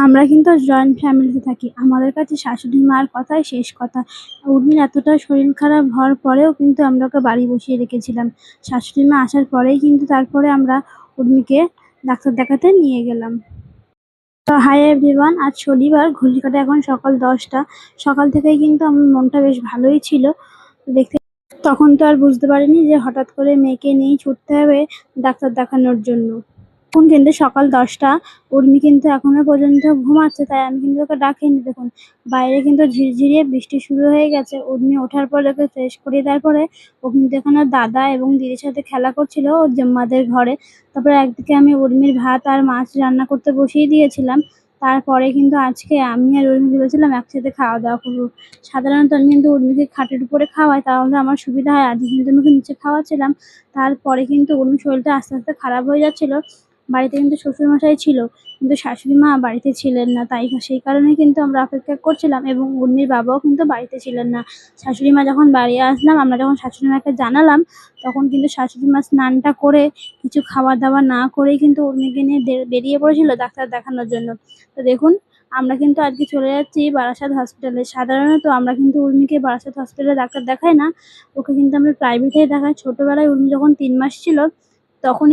আমরা কিন্তু জয়েন্ট ফ্যামিলিতে থাকি। আমাদের কাছে শাশুড়ি মার কথাই শেষ কথা। উর্মির এতটা শরীর খারাপ হওয়ার পরেও কিন্তু আমরা ওকে বাড়ি বসিয়ে রেখেছিলাম। শাশুড়ি মা আসার পরেই কিন্তু তারপরে আমরা উর্মিকে ডাক্তার দেখাতে নিয়ে গেলাম। তো হাই এভরিওয়ান, আজ শনিবার, ঘড়ির কাঁটা এখন সকাল 10টা। সকাল থেকেই কিন্তু আমার মনটা বেশ ভালোই ছিল। দেখতে তখন তো আর বুঝতে পারিনি যে হঠাৎ করে মেয়েকে নিয়েই ছুটতে হবে ডাক্তার দেখানোর জন্য। এখন কিন্তু সকাল 10টা, উর্মি কিন্তু এখনো পর্যন্ত ঘুমাচ্ছে, তাই আমি কিন্তু ওকে ডাকিনি। দেখুন বাইরে কিন্তু ঝিরঝিরিয়ে বৃষ্টি শুরু হয়ে গেছে। উর্মি ওঠার পর ওকে ফ্রেশ করিয়ে তারপরে ও কিন্তু এখানে দাদা এবং দিদির সাথে খেলা করছিল ওর জেম্মাদের ঘরে। তারপরে একদিকে আমি উর্মির ভাত আর মাছ রান্না করতে বসিয়ে দিয়েছিলাম। তারপরে কিন্তু আজকে আমি আর উর্মি ভেবেছিলাম একসাথে খাওয়া দাওয়া করবো। সাধারণত আমি কিন্তু উর্মিকে খাটের উপরে খাওয়াই, তাহলে আমার সুবিধা হয়। আজকে কিন্তু আমি ওকে নিচে খাওয়াচ্ছিলাম। তারপরে কিন্তু উর্মির শরীরটা আস্তে আস্তে খারাপ হয়ে যাচ্ছিল। বাড়িতে কিন্তু শ্বশুরমশাই ছিল, কিন্তু শাশুড়ি মা বাড়িতে ছিলেন না। তাই সেই কারণেই কিন্তু আমরা অপেক্ষা করছিলাম, এবং উর্মির বাবাও কিন্তু বাড়িতে ছিলেন না। শাশুড়ি মা যখন বাড়ি আসলাম, আমরা যখন শাশুড়ি মাকে জানালাম, তখন কিন্তু শাশুড়ি মা স্নানটা করে কিছু খাওয়া দাওয়া না করেই কিন্তু উর্মিকে নিয়ে বেরিয়ে পড়েছিল ডাক্তার দেখানোর জন্য। তো দেখুন, আমরা কিন্তু আজকে চলে যাচ্ছি বারাসাত হসপিটালে। সাধারণত আমরা কিন্তু উর্মিকে বারাসাত হসপিটালে ডাক্তার দেখাই না, ওকে কিন্তু আমরা প্রাইভেটেই দেখাই। ছোটবেলায় উর্মি যখন 3 মাস ছিল, তখন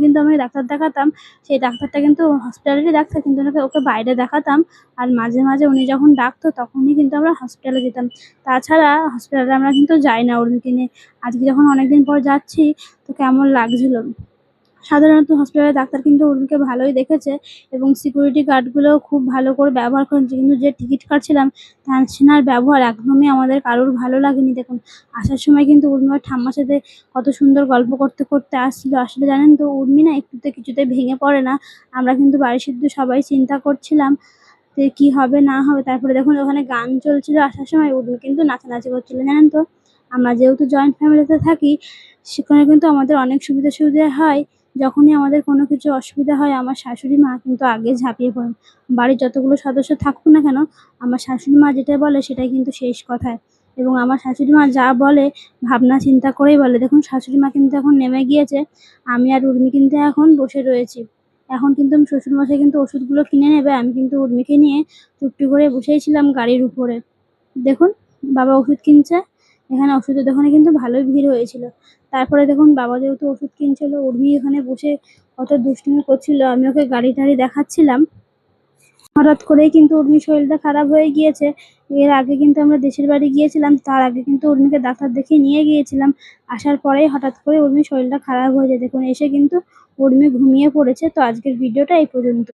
কিন্তু আমি ডাক্তার দেখাতাম। সেই ডাক্তারটা কিন্তু হসপিটালেরই ডাক্তার, কিন্তু ওকে বাইরে দেখাতাম। আর মাঝে মাঝে উনি যখন ডাকতো তখনই কিন্তু আমরা হসপিটালে যেতাম। তাছাড়া হসপিটালে আমরা কিন্তু যাই না উর্মিকে নিয়ে। আজকে যখন অনেকদিন পর যাচ্ছি, তো কেমন লাগছিল। সাধারণত হসপিটালের ডাক্তার কিন্তু উর্মিকে ভালোই দেখেছে, এবং সিকিউরিটি গার্ডগুলোও খুব ভালো করে ব্যবহার করেছে। কিন্তু যে টিকিট কাটছিলাম, সেনার ব্যবহার একদমই আমাদের কারোর ভালো লাগেনি। দেখুন, আসার সময় কিন্তু উর্মি ওর ঠাম্মার সাথে কত সুন্দর গল্প করতে করতে আসছিল। আসলে জানেন তো, উর্মি না একটুতে কিছুতে ভেঙে পড়ে না। আমরা কিন্তু বাড়ির শুদ্ধ সবাই চিন্তা করছিলাম যে কি হবে না হবে। তারপরে দেখুন, ওখানে গান চলছিল আসার সময়, উর্মি কিন্তু নাচানাচি করছিল। জানেন তো, আমরা যেহেতু জয়েন্ট ফ্যামিলিতে থাকি, সেখানে কিন্তু আমাদের অনেক সুবিধা হয়। যখনই আমাদের কোনো কিছু অসুবিধা হয়, আমার শাশুড়ি মা কিন্তু আগে ঝাঁপিয়ে পড়েন। বাড়ির যতগুলো সদস্য থাকুক না কেন, আমার শাশুড়ি মা যেটা বলে সেটাই কিন্তু শেষ কথায়। এবং আমার শাশুড়ি মা যা বলে ভাবনা চিন্তা করেই বলে। দেখুন, শাশুড়ি মা কিন্তু এখন নেমে গিয়েছে। আমি আর উর্মি কিন্তু এখন বসে রয়েছি। এখন কিন্তু শ্বশুরমশাই কিন্তু ওষুধগুলো কিনে নেবে। আমি কিন্তু উর্মিকে নিয়ে চুপটি করে বসেছিলাম গাড়ির উপরে। দেখুন, বাবা ওষুধ কিনছে। এখানে ওষুধের দোকানে কিন্তু ভালোই ভিড় হয়েছিল। তারপরে দেখুন, বাবা যেহেতু ওষুধ কিনছিল, উর্মি এখানে বসে কত দুষ্টুমি করছিল। আমি ওকে গাড়ি টাড়ি দেখাচ্ছিলাম। হঠাৎ করেই কিন্তু উর্মির শরীরটা খারাপ হয়ে গিয়েছে। এর আগে কিন্তু আমরা দেশের বাড়ি গিয়েছিলাম, তার আগে কিন্তু উর্মিকে ডাক্তার দেখিয়ে নিয়ে গিয়েছিলাম। আসার পরেই হঠাৎ করে উর্মির শরীরটা খারাপ হয়ে যায়। দেখুন, এসে কিন্তু উর্মি ঘুমিয়ে পড়েছে। তো আজকের ভিডিওটা এই পর্যন্ত।